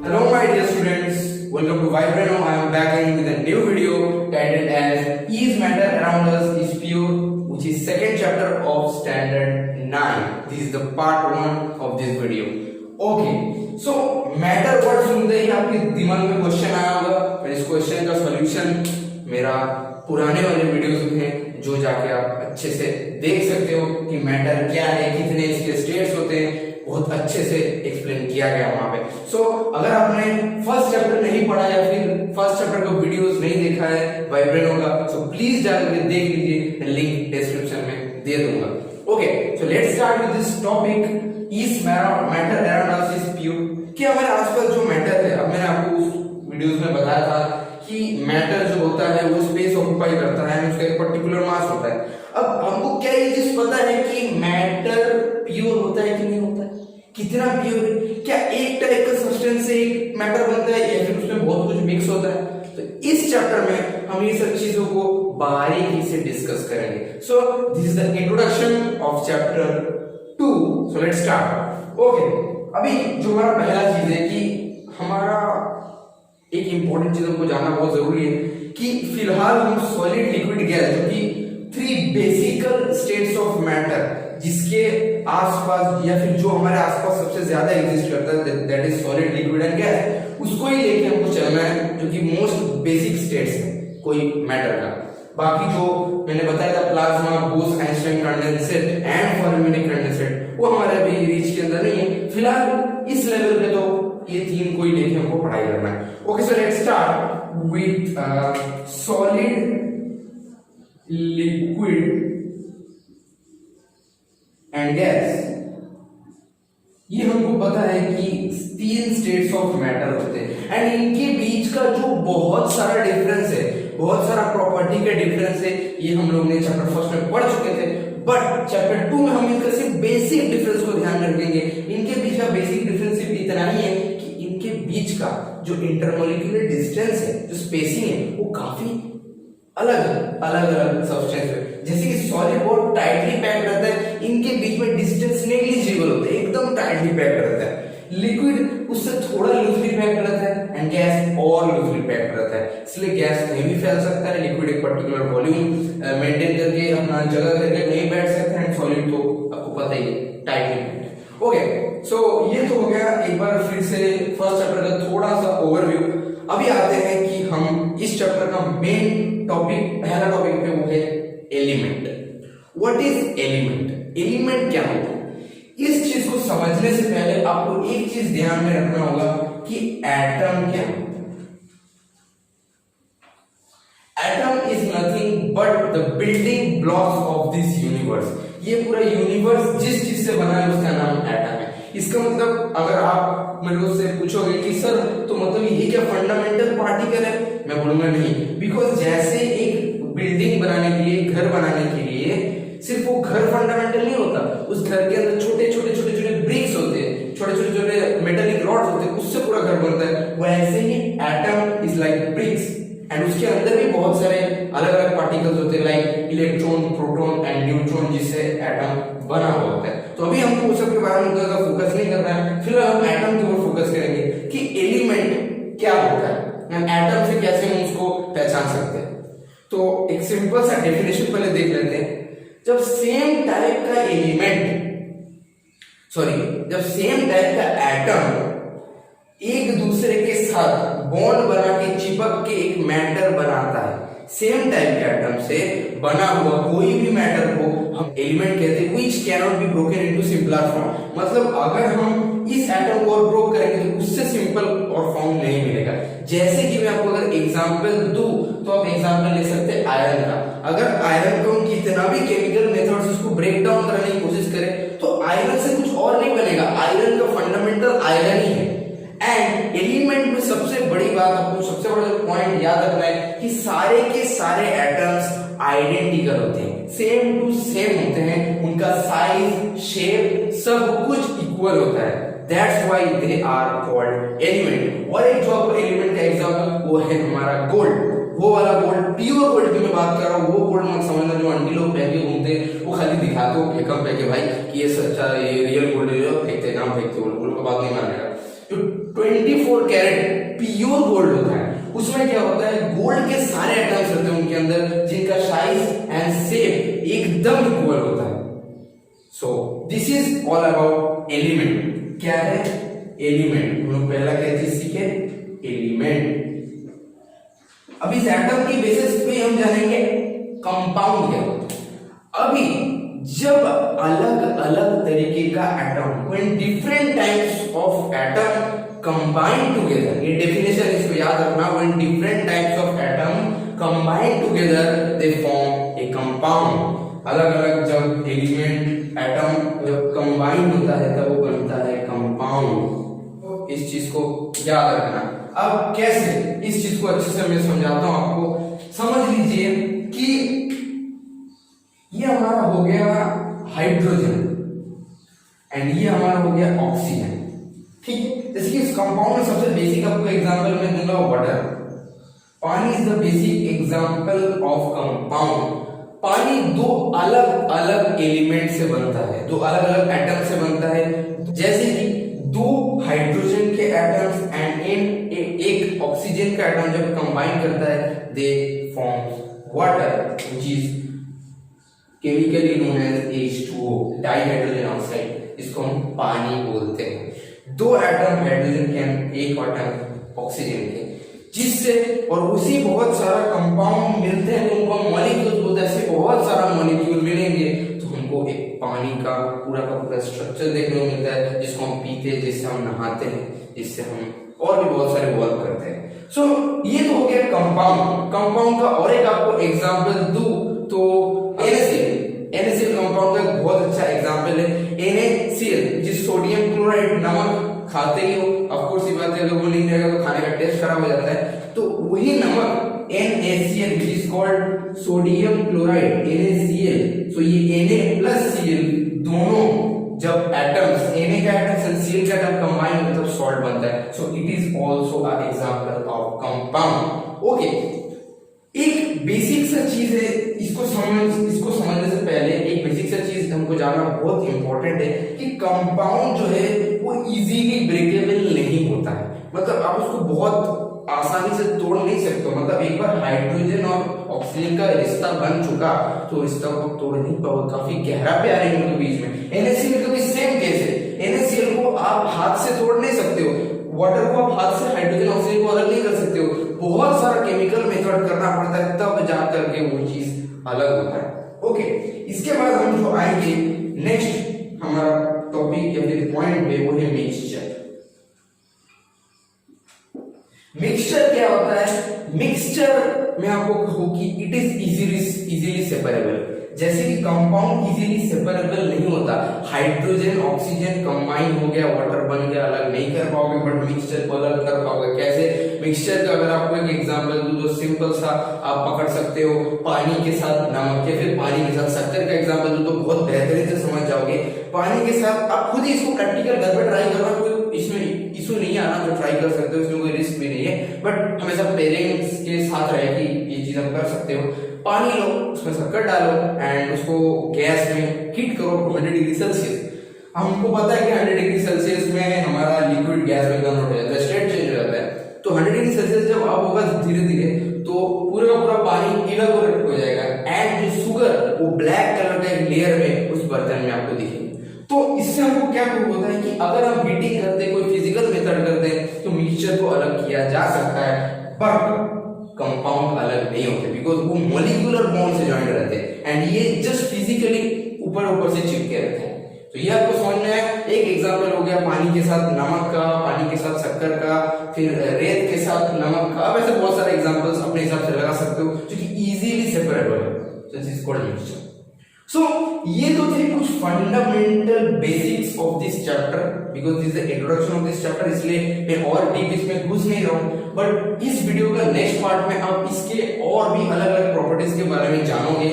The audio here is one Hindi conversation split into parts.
Hello my dear students, welcome to Vibrano. I am back again with a new video titled as Is Matter Around Us is Pure, which is second chapter of standard 9. This is the part 1 of this video. Okay, so matter word सुनते ही आपके दिमाग में क्वेश्चन आया होगा। और इस क्वेश्चन का सॉल्यूशन मेरा पुराने वाले वीडियोस में है, जो जाके आप अच्छे से देख सकते हो कि मैटर क्या है, कितने इसके स्टेट्स होते हैं, बहुत अच्छे से एक्सप्लेन किया गया वहां पे। सो अगर आपने फर्स्ट चैप्टर नहीं पढ़ा या फिर फर्स्ट चैप्टर का वीडियोस नहीं देखा है वाइब्रेनो का, सो प्लीज जाकर देख लीजिए, लिंक डिस्क्रिप्शन में दे दूंगा। Okay, so let's start with this topic. Is matter around us is pure, कि हमारे आसपास जो मैटर है, अब मैंने आपको उस वीडियोस में बताया था कि मैटर जो होता है वो स्पेस ऑक्यूपाई करता है, उसका एक पर्टिकुलर मास होता है। अब हमको क्या ये चीज पता है कि मैटर प्योर होता है कि नहीं होता है, कितना प्योर है, क्या एक टाइप का सब्सटेंस से एक मैटर बनता है या फिर उसमें बहुत कुछ मिक्स होता है। तो इस चैप्टर में हम ये सब चीजों को बारीकी से डिस्कस करेंगे। सो this is the introduction of chapter 2। So let's start. Okay, अभी जो हमारा पहला चीज है कि हमारा एक इंपॉर्टेंट चीज हमको जानना बहुत जरूरी है कि फिलहाल हम सॉलिड लिक्विड गैस, जो कि 3 बेसिकल स्टेट्स ऑफ मैटर जिसके आसपास या फिर जो हमारे आसपास सबसे ज्यादा एग्जिस्ट करता है, that is solid liquid and gas, उसको ही लेके हमको चलना है, जो कि मोस्ट बेसिक स्टेट्स है कोई मैटर का। बाकी जो मैंने बताया था plasma, Bose Einstein condensate and fermionic condensate, वो हमारे अभी रीच के अंदर नहीं है। फिलहाल इस लेवल पे तो ये 3 को ही लेके हमको पढ़ाई करना है। Okay, so let's start with solid liquid and gas. ये हमको पता है कि 3 स्टेट्स ऑफ मैटर होते हैं एंड इनके बीच का जो बहुत सारा डिफरेंस है, बहुत सारा प्रॉपर्टी का डिफरेंस है, ये हम लोग ने चैप्टर फर्स्ट में पढ़ चुके थे। बट चैप्टर 2 में हम इनका सिर्फ बेसिक डिफरेंस को ध्यान रखेंगे। इनके बीच का बेसिक डिफरेंस सिर्फ इतना ही है कि इनके बीच का जो इंटरमोलिक्यूलर डिस्टेंस है, जो स्पेसिंग है, वो काफी अलग अलग सब्सटेंस है। जैसे कि सॉलिड बहुत टाइटली पैक्ड रहता है, इनके बीच में डिस्टेंस नेग्लिजिबल होता है, एकदम टाइटली पैक्ड रहता है। लिक्विड उससे थोड़ा लूजली पैक्ड रहता है एंड गैस और लूजली पैक्ड रहता है, इसलिए गैस कहीं भी फैल सकता है। लिक्विड एक पर्टिकुलर वॉल्यूम मेंटेन करके अपना जगह करके कहीं बैठ सकता है, सॉलिड तो आपको पता ही है टाइटली। ओके, सो ये तो हो गया एक बार फिर से फर्स्ट चैप्टर का थोड़ा सा ओवरव्यू। अभी आते हैं कि हम इस चैप्टर का मेन टॉपिक, पहला टॉपिक पे, वो है element. What is element? Element क्या होता है? इस चीज को समझने से पहले आपको एक चीज ध्यान में रखना होगा कि एटम क्या होता है। Atom is nothing but the building blocks of this universe. ये पूरा यूनिवर्स जिस चीज से बना है उसका नाम एटम है। इसका मतलब अगर आप मेरे से पूछोगे कि सर तो मतलब ये क्या फंडामेंटल पार्टिकल है, मैं बोलूंगा नहीं। बिकॉज जैसे एक बिल्डिंग बनाने के लिए, घर बनाने के लिए सिर्फ वो घर फंडामेंटल नहीं होता, उस घर के अंदर छोटे छोटे ब्रिक्स होते हैं, छोटे मेटालिक रॉड्स होते हैं, उससे पूरा घर बनता है। वैसे ही atom is like bricks and उसके अंदर भी बहुत सारे अलग अलग पार्टिकल्स होते हैं, like electron, proton and neutron, जिससे एटम बना हुआ होता है। तो अभी हमको उस सब के बारे में ज्यादा फोकस नहीं करना है, फिलहाल हम एटम के ऊपर फोकस करेंगे कि एलिमेंट क्या होता है, एटम से कैसे हम उसको पहचान सकते हैं। तो एक सिंपल सा डेफिनेशन पहले देख लेते हैं। जब सेम टाइप का एटम एक दूसरे के साथ बॉन्ड बना के चिपक के एक मैटर बनाता है, सेम टाइप के एटम से बना हुआ कोई भी मैटर को हम एलिमेंट कहते हैं, which cannot be broken into simpler form। मतलब अगर हम इस एटम को और ब्रोक करेंगे तो उससे सिंपल और फॉर्म नहीं मिलेगा। जैसे कि मैं आपको अगर एग्जांपल दूं तो आप एग्जांपल ले सकते हैं आयरन का। अगर आयरन को हम कितना भी केमिकल मेथड से उसको ब्रेक डाउन करने की कोशिश करें तो आयरन से कुछ और नहीं बनेगा, आयरन का फंडामेंटल आयरन ही है। एंड एलिमेंट में सबसे बड़ी बात, आपको सबसे बड़ा पॉइंट याद रखना है कि सारे के सारे एटम्स आइडेंटिकल होते हैं, सेम टू सेम होते हैं, उनका साइज, शेप सब कुछ इक्वल होता है। That's why they are called element. और एक जो आपको एलिमेंट का एग्जांपल वो है हमारा गोल्ड, वो वाला गोल्ड, प्योर गोल्ड की मैं बात कर रहा हूँ। वो गोल्ड मत समझना जो आंटी लोग पहन के घूमते हैं, वो खाली दिखाते हो फेकअप पे के भाई कि ये सच्चा, ये रियल गोल्ड है, फेंकते नाम फेंकते, उनको बात नहीं मानेगा। जो 24 कैरेट प्योर गोल्ड होता है। उसमें क्या होता है, गोल्ड के सारे एटम्स होते हैं उनके अंदर, जिनका साइज एंड शेप एकदम इक्वल होता है। So this is all about element. क्या है एलिमेंट? हम लोग पहला क्या चीज सीखे, एलिमेंट। अब इस एटम की बेसिस पे हम जानेंगे कंपाउंड क्या होता है। अभी जब अलग अलग तरीके का atom, when different types of atom combine together, ये डेफिनेशन इसको याद रखना, when different types of atom combine together they form A compound. अलग अलग जब एलिमेंट एटम जब कंबाइन होता है तब वो बनता है कंपाउंड। इस चीज को याद रखना। अब कैसे, इस चीज को अच्छे से मैं समझाता हूं आपको। समझ लीजिए कि ये हमारा हो गया हाइड्रोजन एंड ये हमारा हो गया ऑक्सीजन, ठीक है। जैसे कि इस कंपाउंड में सबसे बेसिक आपको एग्जांपल मैं दूंगा वाटर। पानी is the basic example of compound. पानी दो अलग अलग एलिमेंट से बनता है, दो अलग अलग एटम से बनता है। जैसे कि दो हाइड्रोजन के एटम्स एंड एक ऑक्सीजन का एटम जब कंबाइन करता है they form water, which is chemically known as H2O, dihydrogen oxide. इसको हम पानी बोलते हैं। दो एटम हाइड्रोजन के, एक एटम ऑक्सीजन के, जिससे और उसी बहुत सारा कंपाउंड मिलते हैं, तो उनको मॉलिक्यूल बोलते हैं। ऐसे बहुत सारा मॉलिक्यूल मिलेंगे तो हमको एक पानी का पूरा स्ट्रक्चर देखने को मिलता है, जिसको हम पीते हैं, जिससे हम नहाते हैं, जिससे हम और भी बहुत सारे वर्क करते हैं। सो ये तो हो गया कंपाउंड। कंपाउंड का और एक आपको एग्जांपल दूं तो NaCl कंपाउंड का एक बहुत अच्छा एग्जांपल है NaCl, जिस सोडियम क्लोराइड, नमक खाते ही हो, ऑफ कोर्स ये बात है, अगर वो नहीं रहेगा तो खाने का टेस्ट खराब हो जाता है। तो वही नमक NaCl which is called sodium chloride NaCl। सो ये Na+Cl दोनों जब एटम्स, Na का एटम और Cl का एटम कंबाइन होते हैं तब सॉल्ट बनता है। So it is also a example of compound. Okay, एक बेसिक सा चीज है, इसको समझने से पहले एक बेसिक सा चीज हमको जानना बहुत इंपॉर्टेंट है कि कंपाउंड जो है वो इजीली ब्रेकेबल नहीं होता है। मतलब आप उसको बहुत आसानी से तोड़ नहीं सकते। मतलब एक बार हाइड्रोजन और ऑक्सीजन का रिश्ता बन चुका तो रिश्ता को तोड़ नहीं पाओगे, काफी गहरा प्यार है इनके बीच में। NaCl का भी सेम केस है। NaCl को आप हाथ से तोड़ नहीं सकते हो, वाटर को आप हाथ से हाइड्रोजन ऑक्सीजन को अलग नहीं कर सकते हो, बहुत सारा केमिकल मेथड करना पड़ता है तब जा करके वो चीज अलग होता है। ओके, इसके बाद हम जो आएंगे नेक्स्ट हमारा टॉपिक या फिर पॉइंट पे, वो है मिक्सचर। मिक्सचर क्या होता है? मिक्सचर में आपको कहूं कि इट इज इजीली सेपरेबल। जैसे कि कंपाउंड इजीली सेपरेबल नहीं होता, हाइड्रोजन ऑक्सीजन कंबाइन हो गया, वाटर बन गया, अलग नहीं कर पाओगे, बट मिक्सचर को अलग कर पाओगे। कैसे? मिक्सचर का अगर आपको एक एग्जांपल दूं तो सिंपल सा आप पकड़ सकते हो, पानी के साथ नमक या फिर पानी के साथ शक्कर का एग्जांपल दूं तो बहुत बेहतरीन से समझ जाओगे। पानी के साथ आप खुद ही इसको प्रैक्टिकल घर पे ट्राई करना, कोई इसमें इशू नहीं है, आना तो ट्राई कर सकते हो, इसमें कोई रिस्क भी नहीं है, बट हमेशा पेरेंट्स के साथ रहे कि ये चीज आप कर सकते हो। पानी लो, उसमें शक्कर डालो एंड उसको गैस में हीट करो 100 डिग्री सेल्सियस। हमको पता है कि 100 डिग्री सेल्सियस में हमारा लिक्विड गैस में कन्वर्ट हो जाता है, स्टेट चेंज हो जाता है। तो 100 डिग्री सेल्सियस जब अप होगा धीरे धीरे तो पूरा का पूरा पानी इवेपोरेट हो जाएगा एंड जो शुगर वो ब्लैक कलर का एक लेयर में उस बर्तन में आपको दिखेगी। तो इससे हमको क्या प्रूव होता है कि अगर हम हीटिंग करते हैं, कोई फिजिकल मेथड करते हैं, तो मिक्सचर को अलग किया जा सकता है, बट कंपाउंड अलग नहीं होते बिकॉज वो मॉलिक्यूलर बॉन्ड से ज्वाइंट रहते हैं एंड ये जस्ट फिजिकली ऊपर से चिपके रहते हैं। तो ये आपको समझ में आया। एक एग्जांपल हो गया पानी के साथ नमक का, पानी के साथ शक्कर का, फिर रेत के साथ नमक का। अब ऐसे बहुत सारे एग्जांपल्स अपने हिसाब से लगा सकते हो जो कि इजीली सेपरेबल है। So this is called mixture. So ये तो थे कुछ fundamental basics of this chapter, because this is the introduction of this chapter, इसलिए मैं और डीप इसमें घुस नहीं रहा हूं। बट इस वीडियो का नेक्स्ट पार्ट में आप इसके और भी अलग अलग प्रॉपर्टीज के बारे में जानोगे,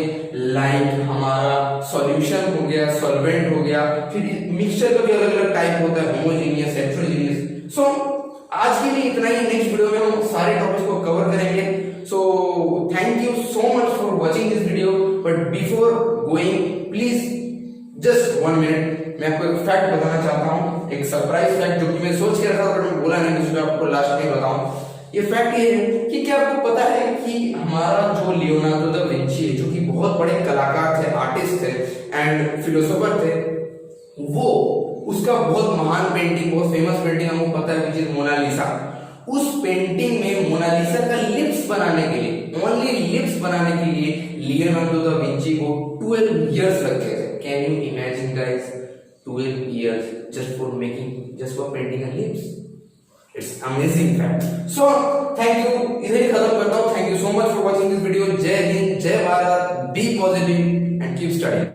लाइक हमारा सॉल्यूशन हो गया, सॉल्वेंट हो गया, फिर मिक्सचर का भी अलग अलग टाइप होता है, होमोजेनियस, हेटेरोजेनियस। सो आज के लिए इतना ही। नेक्स्ट वीडियो में हम सारे टॉपिक्स को कवर करेंगे। So thank you so much for watching this video, but before going please just 1 minute मैं आपको एक फैक्ट बताना चाहता हूँ, एक सरप्राइज फैक्ट जो कि मैं सोच के रखा था बट मैं बोला नहीं, जिसको आपको लास्ट में बताऊं। ये फैक्ट ये है कि क्या आपको पता है कि हमारा जो लियोनार्डो दा विंची है, जो कि बहुत बड़े कलाकार थे, आर्टिस्ट थे एंड फिलोसोफर थे, वो उसका बहुत महान पेंटिंग, बहुत फेमस पेंटिंग हमको पता है, विच इज मोनालिसा। उस पेंटिंग में मोनालिसा का लिप्स बनाने के लिए, ओनली लिप्स बनाने के लिए लियोनार्डो दा विंची को 12 इयर्स लग गए थे। Can you imagine guys, 12 years just for painting a lips. It's amazing fact. So thank you, इधर ही खत्म करता हूँ। Thank you so much for watching this video. जय हिंद, जय Bharat, be positive and keep studying.